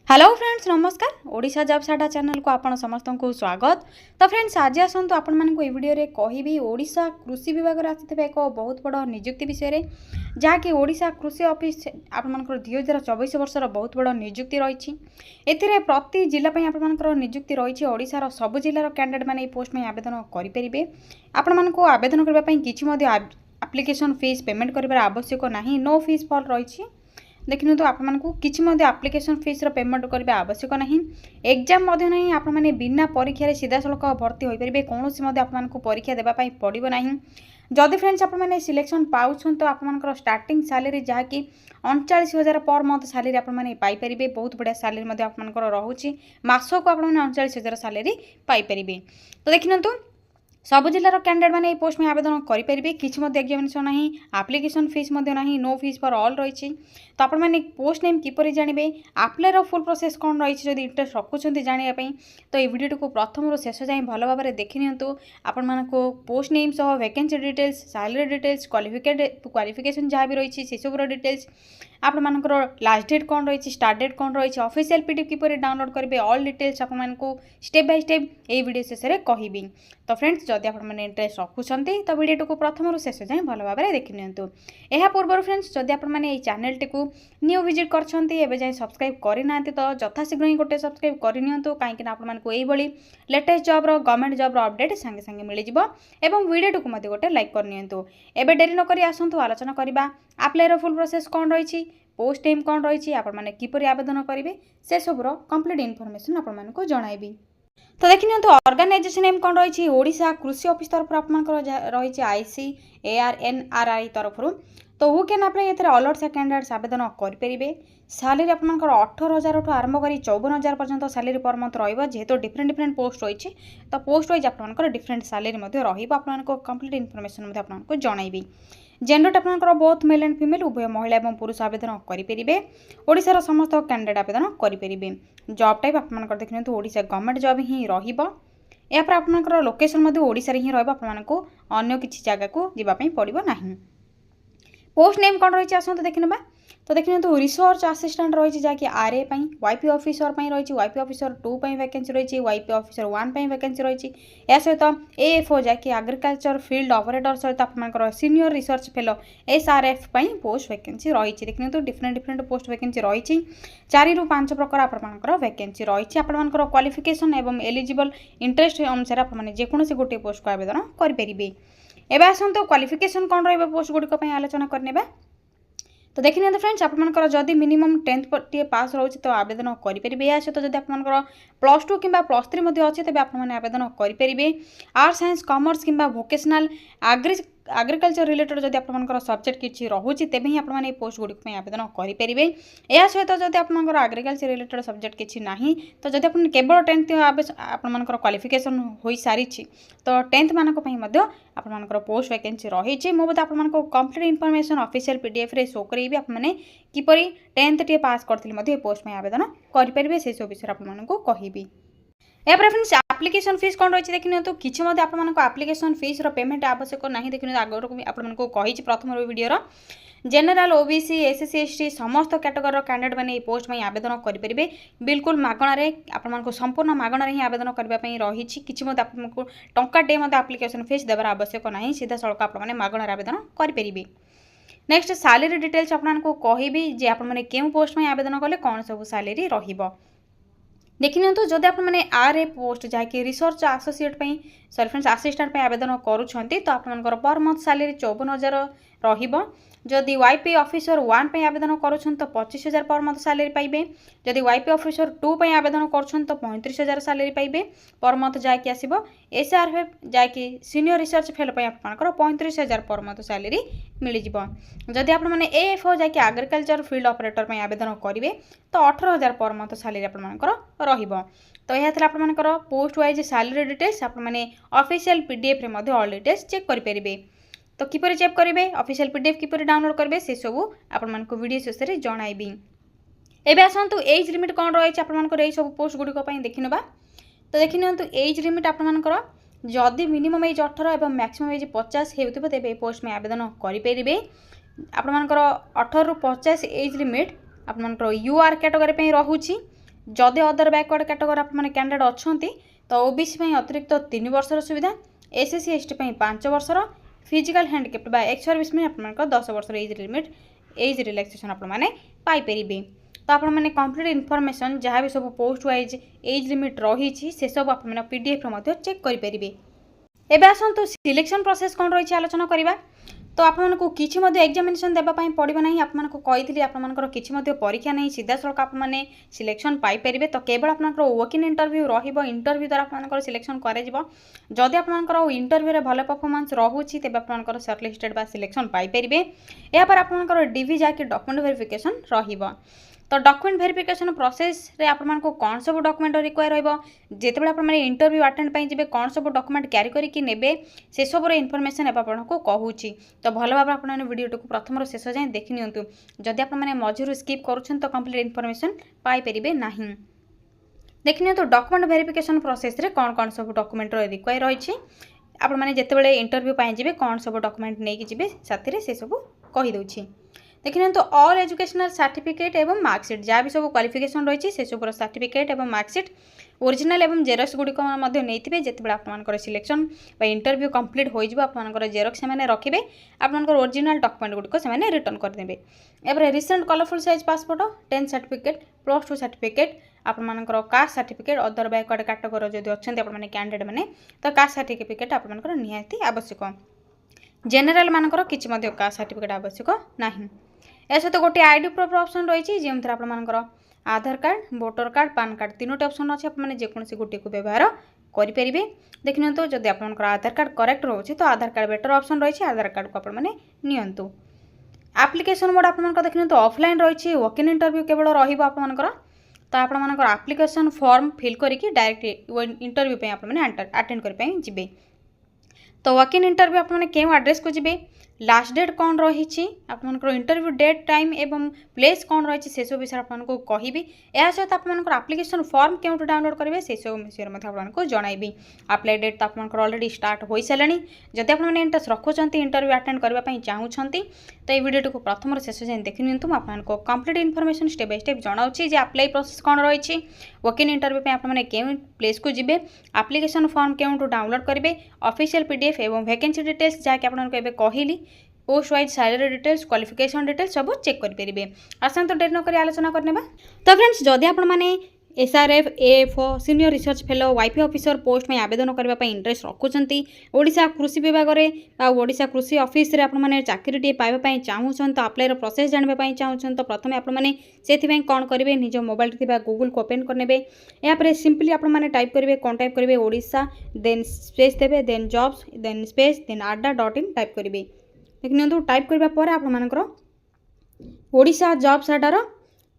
Hello friends नमस्कार Odisha jobs अड्डा channel को आपण समस्त को स्वागत। तो फ्रेंड्स आज आसतु आपण मानक ए वीडियो रे कहिबी ओडिशा कृषि विभाग रे आसीथिबे एक बहुत बड़ नियुक्ति विषय रे जहाँकि ओडिशा कृषि ऑफिस आपण मानकर 2024 वर्षर बहुत बड़ नियुक्ति रही। एथिरे प्रति जिला पई आपण मानकर नियुक्ति रही। ओडिशा रो सब जिल्लार कैंडिडेट माने पोस्ट में आवेदन करि परिबे। आपण मानको आवेदन करबा पई किछि मध्ये एप्लिकेशन फीस पेमेंट करिवार आवश्यक नाही। नो फीस फॉर रही। देखिए तो आपको किसी एप्लिकेशन फीस पेमेंट करने आवश्यक नहीं। एग्जाम नहीं आप बिना परीक्षा सीधा सड़क भर्ती हो पारे। कौन आपको परीक्षा देवाई पड़ो ना। जदि फ्रेंड्स आपने सिलेक्शन पाउछन तो आप स्टार्टिंग सैलरी जहाँकि 39,000 पर मंथ सैलरी आपरे। बहुत बढ़िया सैलरी आपर रोचे। मसक आप 39,000 सैलरी पाइपर। तो देखिए तो सब जिलार कैंडिडेट मैंने पोस्ट में आवेदन करेंगे। किसी एग्जामिनेशन ना एप्लिकेशन फीस ना नो फीस फॉर ऑल रही। तो आप पोस्ट नेम किपर जानवे आप्लायर फुल प्रोसेस कौन रही। जब इंटरेस्ट रखुच्च जानापी तो ये वीडियो को प्रथम रू शेष जाए भल भाव में देखि नियंतु। आपण मानको पोस्ट नेम सह vacancy details salary details qualification जहाँ भी रही से सब डिटेल्स आप लास्ट डेट कौन रही स्टार्ट डेट कौन रही ऑफिशियल पीडीएफ किपर डाउनलोड करेंगे ऑल डिटेल्स आपको स्टेप बाय स्टेप ये वीडियो शेष में कहबी। तो फ्रेंड्स जदि आप इंटरेस्ट रखुंट तो वीडियो को प्रथम रू शेष जाए भल भाव में देखि नियंतु। यह पूर्व फ्रेंड्स जदि आपने चैनल टी न्यू विजिट कर जाए सब्सक्राइब करना तो यथाशीघ्र ही गोटे सब्सक्राइब करनी कहीं आपको यही latest job government job update सांगे सांगे मिल जाव। वीडियो को गोटे लाइक करनी। एवं डेरी नक आसतु आलोचना करवा आप्लायर फुल प्रोसेस कौन रही पोस्ट नेम कौन रही आपने किपर आवेदन करेंगे से सबूर कंप्लीट इनफॉरमेशन आपको जनइबी। तो देखिए तो ऑर्गेनाइजेशन नेम कौन रही ओडिशा कृषि ऑफिस तरफ रही ICARNRI तरफ। तो हु कैन अप्लाई ये ऑल से कैंडिडेट्स आवेदन करेंगे। सैलरी आपंकर 18,000 आरंभ कर 54,000 पर्यंत सैलरी पर मंथ रेहेतु डिफरेंट डिफरेंट पोस्ट रही। तो पोस्ट वाइज आपंकर डिफरेंट सैलरी आपको कंप्लीट इनफॉरमेशन आपको जनइबी। जेंडर आपंकर बोथ मेल एंड फीमेल उभय महिला और पुरुष आवेदन करेंगे। ओडिशार समस्त कैंडिडेट आवेदन करेंगे। जॉब टाइप आपंकर देखिए तो ओडिशा गवर्नमेंट जॉब ही यापर आपंकर लोकेशन ओडिशा ही आपको अन्य किसी जगह को जावाई पड़ो ना। पोस्ट नेम कौन रही आसतु देखने। तो देखिए तो रिसर्च असिस्टेंट रही जहाँकि आरए वाईपी ऑफिसर रही वाईपी ऑफिसर 2 वैकेंसी रही वाईपी ऑफिसर 1 वैकेंसी रही। या सहित एएफओ जहाँकि एग्रीकल्चर फील्ड ऑपरेटर सहित आप senior research fellow SRF post vacancy रही। देखिए तो डिफरेंट डिफरेंट पोस्ट वैकेंसी रही 4 ରୁ 5 प्रकार आपर वैकेंसी रही। आपर क्वालिफिकेशन एवं एलिजिबल इंटरेस्ट अनुसार आपने जेकोसी गोटे पोस्ट को आवेदन करेंगे। एवं आसतु क्वालिफिकेशन कौन रही पोस्ट गुड़िक आलोचना करने। तो देखिए तो फ्रेंड्स आपंकर जदि मिनिमम 10th टी पास रोचे तो आवेदन करेंगे। या सहित जब आपंकर +2 कि +3 अच्छे तेज आपने आवेदन करेंगे। आर्ट्स साइंस कॉमर्स कि वोकेशनल एग्रीकल्चर रिलेटेड जब आपंकर सब्जेक्ट किसी रोचे तेज ही आपने पोस्ट गुड़िक आवेदन करेंगे। या सहित जब आपंकर एग्रीकल्चर रिलेटेड सब्जेक्ट किसी ना तो जब आप केवल 10th आपंकर क्वालिफिकेशन हो सारी तो 10th मानक आपंकर पोस्ट वैकेंसी रही। मुझे आपको कंप्लीट इनफॉरमेशन ऑफिशियल पीडीएफ रे शो करेंगे आपने किपरि 10th टी पास करते पोस्ट में आवेदन करेंगे से सब विषय आपको कहबी। या फ्रेंड्स एप्लिकेशन फीस कौन रही देखिए तो किसी आपको एप्लिकेशन फीस पेमेंट आवश्यक ना। देखिए आगर आपको कही प्रथम video general OBC SC ST समस्त कैटेगोरी कैंडिडेट मैंने पोस्ट में आवेदन करेंगे। बिल्कुल मागणार आपको संपूर्ण मागणार ही आवेदन करने रही। किसी आपको टंकाटे एप्लिकेशन फीस देवार आवश्यक ना सीधा सड़क आपने मागणार आवेदन करेंगे। नेक्स्ट सैलरी डिटेल्स आपको कहबी जे आपने क्यों पोस्ट में आवेदन कले कौन सब सैलरी रहिबो। देखिए तो जब आपने आरए पोस्ट जहाँकि research associate sorry friends assistant आवेदन करुँच तो आपंकर पर मंथ सैलरी 54,000 रहिबो। जदि वाईपी ऑफिसर 1 आवेदन करुँच तो 25,000 पर मंथ सैलरी पाइबे। जदि वाईपी ऑफिसर 2 आवेदन करुँच तो 35,000 सैलरी पाइबे पर मंथ जहाँकि आसो। SRF जहाँकि सीनियर रिसर्च फेलो आपंकर 35,000 पर मंथ सैलरी मिल जाव। जदि आपने AFO जहाँकि एग्रीकल्चर फील्ड ऑपरेटर आवेदन करेंगे तो 18,000 पर मंथ सैलरी आपंकर रहिबो। तो यह आपंकर पोस्ट वाइज सैलरी डिटेल्स आपने ऑफिशियल पीडीएफ रे ऑल डिटेल्स चेक करेंगे। तो किपर चेक करेंगे ऑफिशियल पीडीएफ किपर डाउनलोड करेंगे से सब आपको वीडियो शेष में जनइबी। एवं आसतु एज लिमिट कौन रही आपंकर यही सब पोस्ट गुड़िक देखने। तो देखिए तो एज लिमिट आपंकर जदि मिनिमम एज 18 और मैक्सिमम एज 50 हो तेज पोस्ट में आवेदन करेंगे। आपंकर 18 ରୁ 50 एज लिमिट आपंकर UR कैटेगोरी रोचे। जदि अदर बैकवर्ड कैटेगरी आपने कैंडिडेट अच्छा तो ओबीसी अतिरिक्त 3 वर्षर सुविधा, एसएससी एसटी 5 वर्षर, फिजिकल हैंडिकैप्ड बा एक्स सर्विस में आप 10 वर्षर एज लिमिट एज रिलैक्सेशन आपरे। तो आपने कंप्लीट इनफॉरमेशन जहाँ भी सब पोस्ट वाइज एज लिमिट रही से सब आप पीडीएफ चेक करेंगे। एबे आसतु सिलेक्शन प्रोसेस कौन रही आलोचना करवा। तो आपको किसी एग्जामिनेशन देवाई पड़ो ना, आपको कही आपर किसी परीक्षा नहीं, सीधा सड़क आपने सिलेक्शन पाइपर। तो केवल आप वॉक इन इंटरव्यू इंटरव्यू द्वारा आप सिलेक्शन करदि आप इंटरव्यू भल परफॉर्मेंस रोचे तेज आप सर्टलिस्टेड सिलेक्शन पाइपर। यापर आप डीवी जहाँकि डॉक्यूमेंट वेरिफिकेशन रही। तो डॉक्यूमेंट वेरिफिकेशन प्रोसेस रे आपको कौन सब डॉक्यूमेंट रिक्वायर रहिबो, आपने इंटरव्यू अटेंड पाई जिबे कौन सब डॉक्यूमेंट कैरी करके नेबे से सब इनफॉरमेशन आपको कहूची। तो भल भाव आपने वीडियो को प्रथम शेष जाए देखि नियंतु। जदि आपने मझिरु स्किप करुछन तो कंप्लीट इनफॉरमेशन पाई परिबे नाही। देखि नियंतु डॉक्यूमेंट वेरिफिकेशन प्रोसेस रे कौन कौन सब डॉक्यूमेंट रिक्वायर रही आपने जितेबाला इंटरव्यू पाई जिबे कौन सब डॉक्यूमेंट नहीं जिबे साथी से सब कही दउछि। देखिए तो ऑल एजुकेशनल सर्टिफिकेट एवं मार्कसीट जहाँ भी सब क्वालिफिकेशन रही से सब सर्टिफिकेट एवं मार्कसीट ओरिजिनल एवं जेरक्स गुड़िक नहीं जिते आप सिलेक्शन इंटरव्यू कंप्लीट हो आप जेरक्स से रखिए, आप ओरिजिनल डॉक्यूमेंट गुड़िक से रिटर्न करदे। एवं recent colourful size passport, 10th certificate, +2 certificate, आपंकर caste certificate, other backward category जदि अच्छे आपने कैंडिडेट मैंने तो कास्ट सर्टिफिकेट आपंकर निहाती आवश्यक। जेनेल मानकर किसी कास्ट सर्टिफिकेट आवश्यक नहीं। ए सहित गोटे आईडी प्रूफ ऑप्शन रही जो आपंकर Aadhaar card, voter card, PAN card तीनोटी ऑप्शन अच्छे आपने जेकोसी गोटे को व्यवहार करेंगे। देखिए तो जब आप आधार कार्ड करेक्ट रोचे तो आधार कार्ड बेटर ऑप्शन रही, आधार कार्ड को आपने नियंतु। एप्लिकेशन मोड आप देखिए तो ऑफलाइन रही, वॉक इन इंटरव्यू केवल रहा तो आपंकर एप्लिकेशन फॉर्म फिल करके डायरेक्ट इंटरव्यू पे आपने अटेंड करने जी। तो वॉक इन इंटरव्यू आपने क्यों एड्रेस को जी, लास्ट डेट कौन रही आपंकर इंटरव्यू डेट टाइम एवं प्लेस कौन रही से सब विषय आपको कहबी। यह सहित आपंकर एप्लिकेशन फॉर्म क्यों डाउनलोड करेंगे से सब विषय आपको जनइबी। अप्लाई डेट तो आपंकर ऑलरेडी स्टार्ट हो सारे। जब आपने इंटरेस्ट रखुंट इंटरव्यू अटेंड करने चाहूँगी तो ये वीडियो को प्रथम शेष जाए देखि नियंतु। आपको complete information step by step जनाऊँगी जे अप्लाई प्रोसेस कौन रही, वॉक इन इंटरव्यू पे आपने क्यों प्लेस को जिबे, एप्लिकेशन फॉर्म क्यों डाउनलोड करेंगे, ऑफिशियल पीडीएफ एवं वैकेंसी डिटेल्स जहाँकि आपको कहली, post wise salary details, qualification details सब चेक करेंगे। आसत डेट नक आलोचना करने। तो फ्रेंड्स जदि आपने SRF, AFO, senior research fellow, YP officer post में आवेदन करने इंटरेस्ट रखुंट, ओडिशा कृषि विभाग में ओडिशा कृषि ऑफिस रे आपने चाकरी पाइबा चाहूँ तो अप्लाई प्रोसेस जानवाई चाहूँ तो प्रथम आपने से कौन करेंगे निज मोबाइल गूगल को ओपन करने। यापर सिंपली आपने टाइप करेंगे कौन टाइप करेंगे ओडिशा देन स्पेस देवे then jobs then space then adda.in type करेंगे। देखिए टाइप करने पर आपर ओडिशा जॉब्स अड्डार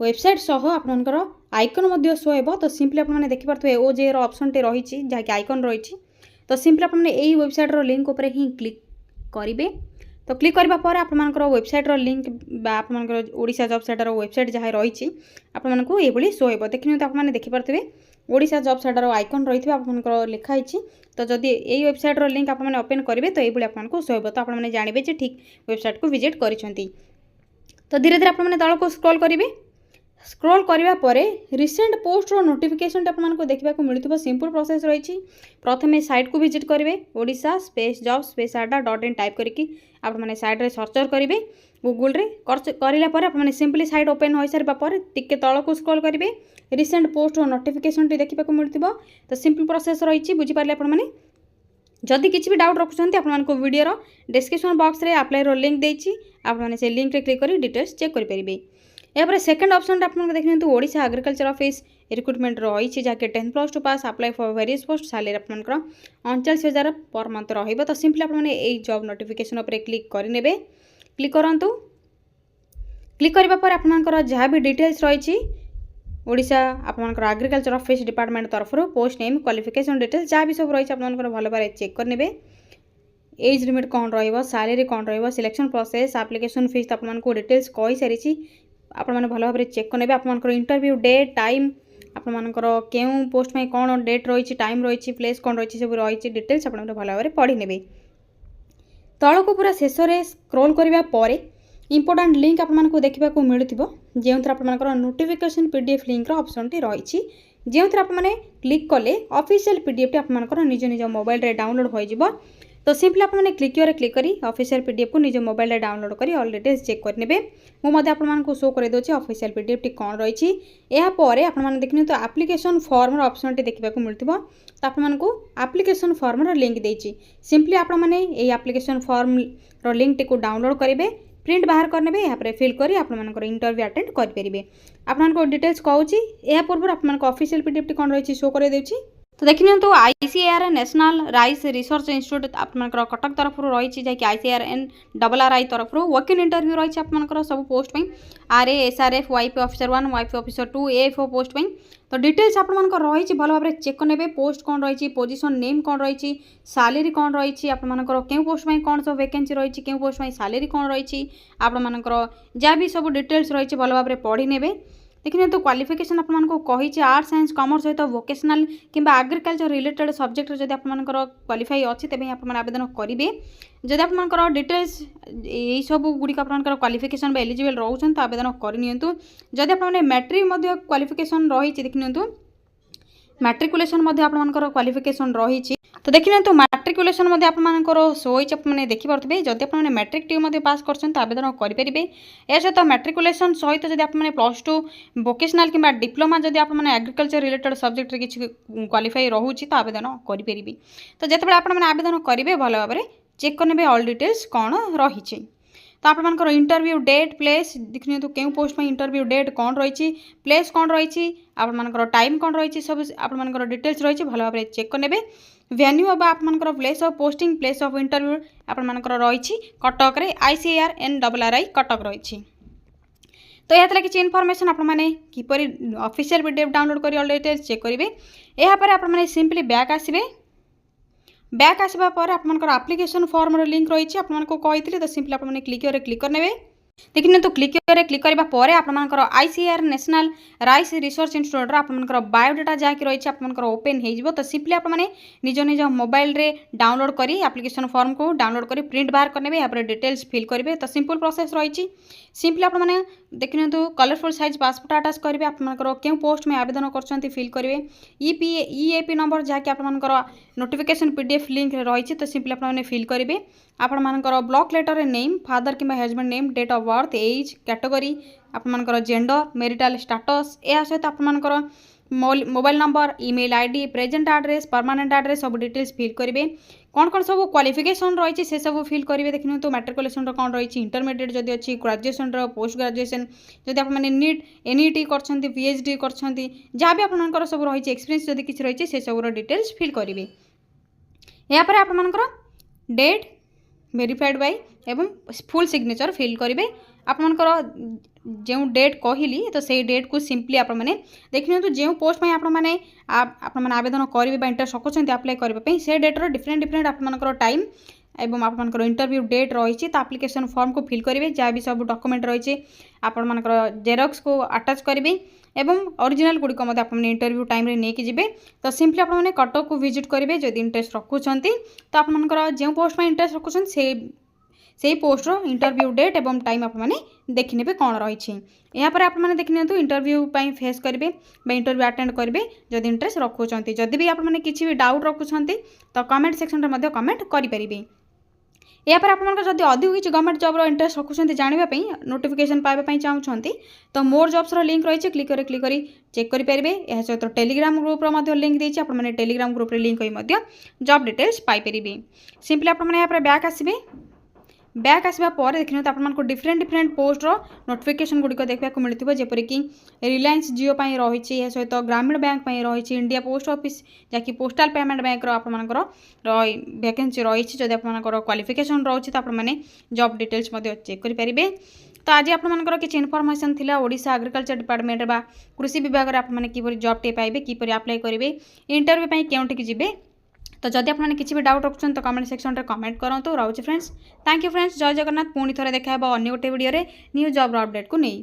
वेबसाइट सह आपंकर आइकन शो हो। तो सिंपली आपने देखिपे ओजे ऑप्शन टे रही जहाँकि आइकन रही। तो सिंपली आपने यही वेबसाइटर लिंक उपर ही क्लिक करेंगे। तो क्लिक करने पर आपंकर वेबसाइटर लिंक आपंकर ओडिशा जॉब्स अड्डार वेबसाइट जहाँ रही आपको ये शो हो। देखिए तो आपने देखिपे ओडिशा जॉब्स अड्डार आइकन रही आपंकर लिखाई। तो जदि यही वेबसाइटर लिंक आपने ओपन करेंगे तो ये आपको शो हो। तो आपने जानवे ठीक वेबसाइट को विजिट करिसेंती। तो धीरे धीरे आपने तल को स्क्रॉल करेंगे। स्क्रॉल करने पर रिसेंट पोस्ट रो नोटिफिकेशन आपको देखा मिलूँ। सिंपल प्रोसेस रही, प्रथम साइट को विजिट करेंगे Odisha space job space adda.in type करके आपने साइट सर्च करेंगे गूगल रे करापर आपने सिंपली साइट ओपन हो सारा पर टिके तल को स्क्रॉल करेंगे। रिसेंट पोस्ट रो नोटिफिकेशन देखा मिलूँ। तो सिंपल प्रोसेस रही बुझीपारे आपने। जदि किसी भी डाउट रखुंट आपको वीडियो डिस्क्रिप्शन बॉक्स रे अप्लाई रो लिंक देछि आपने से लिंक रे क्लिक कर डिटेल्स चेक करेंगे। यापर सेकेंड ऑप्शन आपको देखिए ओडिशा एग्रीकल्चर ऑफिस रिक्रुटमेंट रही जहाँकि 10th + 2 pass apply for various post salary आपंकर 39,000 पर मंथ रही। तो सिंपली आपने यही जॉब नोटिफिकेशन उपर क्लिक करे। क्लिक करूँ। क्लिक करने पर आपंकर जहाँ भी डिटेल्स रही ओडिशा आपंकर एग्रीकल्चर ऑफिस डिपार्टमेंट तरफ पोस्ट नेम क्वालिफिकेशन डिटेल्स जहाँ भी सब रही आपंकर भल भाव चेक करने। एज लिमिट कौन रैलरी कौन रिलेक्शन प्रोसेस एप्लिकेशन फीस आपको डिटेल्स कही सारी आपने भल भाव चेक करने। आपंकर इंटरव्यू डेट टाइम आपंकर क्यों पोस्ट में कौन डेट रही टाइम रही प्लेस कौन रही सब रही डिटेल्स आप भल भाव पढ़ी ने। तल को पूरा शेष में स्क्रॉल करने पर इंपोर्टाट लिंक आपको देखा मिलूँ। जो आपर नोटिफिकेशन पीडीएफ लिंक ऑप्शन टी रही जो आपने क्लिक कले ऑफिशियल पीडीएफ टी आपर निज निज मोबाइल रे डाउनलोड हो तो सिंपली आपने क्लिक करी ऑफिशियल पीडीएफ को निज मोबाइल रे डाउनलोड करी ऑल डिटेल्स चेक करने मुझे आपको शो कर दूसरी ऑफिशियल पीडीएफ टी कौन रही यापर आपने देखिए तो एप्लिकेशन फॉर्म ऑप्शन टी देखा मिलूँ तो आपको एप्लिकेशन फॉर्म लिंक देती सिंपली आपने एप्लिकेशन फॉर्म लिंक टी को डाउनलोड करेंगे प्रिंट बाहर करने यहाँ पर फिल करी आपर इंटरव्यू अटेंड करेंगे आपको डिटेल्स कहूँ या पूर्व आपको ऑफिशियल पीडीएफ टी कौन रही शो कर देती तो देखिए तो ICAR national rice research institute आपर कटक तरफ रही जैक ICAR तरफ वर्किंग इंटरव्यू रही आपर सब post RA SRF YP officer 1 YP officer 2 AFO post तो डिटेल्स आपर रही भल भाव चेक करने पोस्ट कौन रही पोजिशन नेम कौन रही सालेरी कौन रही आपर क्यों पोस्ट कौन सब वैकेंसी रही क्यों पोस्ट सालेरी कौन रही आपर जहाँ भी सब डिटेल्स रही भल भाव पढ़ी ने देखिए तो क्वालिफिकेशन आपको कही आर्ट्स साइंस कॉमर्स सहित वोकेशनल किंबा एग्रीकल्चर रिलेटेड सब्जेक्ट जब आपर क्वालिफाई अच्छी तेज आप आवेदन करेंगे जब आपर डिटेल्स यही सब गुड़िक आप क्वालिफिकेशन एलिजिबल रोचन तो आवेदन करनी जदि आपने मैट्रिक क्वालिफिकेशन रही देखिए मैट्रिकुलेशन आपर क्वालिफिकेशन रही तो देखिए तो मैट्रिकुलेशन आपर शो आपने देखिपे जब आपने मैट्रिक टी पास कर आवेदन करेंगे या सहित मैट्रिकुलेशन सहित जब आपने +2 वोकेशनल कि डिप्लोमा जब आपने एग्रीकल्चर रिलेटेड सब्जेक्ट किसी क्वालिफाई रोचे तो आवेदन करेंगे तो जिते आपने आवेदन करेंगे भल भाव चेक करने ऑल डिटेल्स कौन रही तो आपर इंटरव्यू डेट प्लेस देखिए तो क्यों पोस्ट में इंटरव्यू डेट कौन रही प्लेस कौन रही आपर टाइम कौन रही सब आपर डिटेल्स रही भल भाव चेक करने वेन्यू अब आपर place of posting place of interview आपर रही कटक ICAR NRRI कटक रही तो यह किसी इनफॉरमेशन आपने किपरि ऑफिशियल पीडीएफ डाउनलोड कर ऑल डिटेल्स चेक करेंगे यापर आपने सिंपली बैक आसबे बैक आसवा पर आपर एप्लिकेशन फॉर्म लिंक रही आपको कही तो सिंपली आपने क्लिक करने देखिए तो क्लिक करने पर आपर ICAR national rice research institute आपर बायोडाटा जहाँकि रही आपर ओपन हो तो सिंपली आपने निज निज मोबाइल रे डाउनलोड करी एप्लिकेशन फॉर्म को डाउनलोड करी प्रिंट बाहर करने यहाँ पर डिटेल्स फिल करेंगे तो सिंपल प्रोसेस रही सिंपली आपने देखिए तो कलरफुल साइज पासपोर्ट अटाच करेंगे आपर क्यों पोस्ट में आवेदन कर फिल करेंगे EAP नंबर जहाँकि आपर नोटिफिकेशन पीडीएफ लिंक रही तो सिंपली आपने फिल करेंगे आपर ब्लॉक लेटर नेम फादर कि husband name date of birth age category आपर जेंडर मैरिटल स्टेटस या सहित आपर mobile number email ID present address permanent address सब डिटेल्स फिल करेंगे कौन कौन सब क्वालिफिकेशन रही से सब फिल करेंगे देखिए तो मैट्रिकुलेशन कौन रही इंटरमीडिएट जदि अच्छी ग्रेजुएशन पोस्ट ग्रेजुएशन जब आपने नीट NET कर PhD कर जहाँ भी आपर सब रही एक्सपीरियंस जदि किसी रही से सब डिटेल्स फिल करेंगे यापर आपर डेट वेरीफाइड बाय एवं फुल सिग्नेचर फिल करेंगे आपर जो डेट कहली तो से डेट को सिंपली आपने देखिए तो जो पोस्ट में आपने आवेदन करेंगे इंटरेस्ट रखुच्च अप्लाई करने से डेट्र डिफरेंट आपर टाइम एवं आपर इंटरव्यू डेट रही तो एप्लिकेशन फॉर्म को फिल करेंगे जहाँ भी सब डॉक्यूमेंट रही आपर जेरॉक्स को अटैच करेंगे एवं ओरिजिनल गुड़िक आपने इंटरव्यू टाइम रे नहीं जिबे तो सिंपली आपने कटक को विजिट करेंगे जब इंटरेस्ट रखुच्च तो आपर जो पोस्ट में इंटरेस्ट रखुच्च से पोस्टर इंटरव्यू डेट एवं टाइम आपने देखने कौन रही यहाँ पर आपने देखने तो इंटरव्यू फेस करेंगे इंटरव्यू अटेंड करेंगे जब इंटरेस्ट रखुच्च जदि भी आपने किसी भी डाउट रखुच्च तो कमेंट सेक्शन में कमेंट करेंगे यापर आपको जब अधिक किसी गवर्नमेंट जॉब इंटरेस्ट रखुच्च जानापी नोटिफिकेशन पाइबापी चाहूँगी तो मोर जॉब्स लिंक रही क्लिक करी चेक करेंगे यह सहित टेलीग्राम ग्रुप्र लिंक देती आपने टेलीग्राम ग्रुप लिंक होई जॉब डिटेल्स पाइपर सिंपली आपने यहाँ पर बैक आसबे बैक आसवा पर देखिए तो आपको डिफरेंट पोस्टर नोटिफिकेशन गुड़िक देखा मिलूँ जपरिक रिलायंस जियो रही है सहित ग्रामीण बैंक रही इंडिया पोस्ट ऑफिस जहाँकि पोस्टाल पेमेंट बैंक आपर वैकेंसी रही जब आपर क्वालिफिकेशन रही तो आपने जॉब डिटेल्स चेक करेंगे तो आज आपर किसी इनफॉरमेशन थिला ओडिशा एग्रीकल्चर डिपार्टमेंट बा कृषि विभाग में आपने किपरि जॉब टे पाइबे किपरि अप्लाई करेंगे इंटरव्यू केउंटिक जिबे तो जदि आपने किसी भी डाउट रखुच्च तो कमेंट सेक्शन में कमेंट करूँ रोचे फ्रेंड्स थैंक यू फ्रेंड्स जय जगन्नाथ पुणी थे देखा अन्य गोटे वीडियो न्यू जॉब अपडेट को नहीं।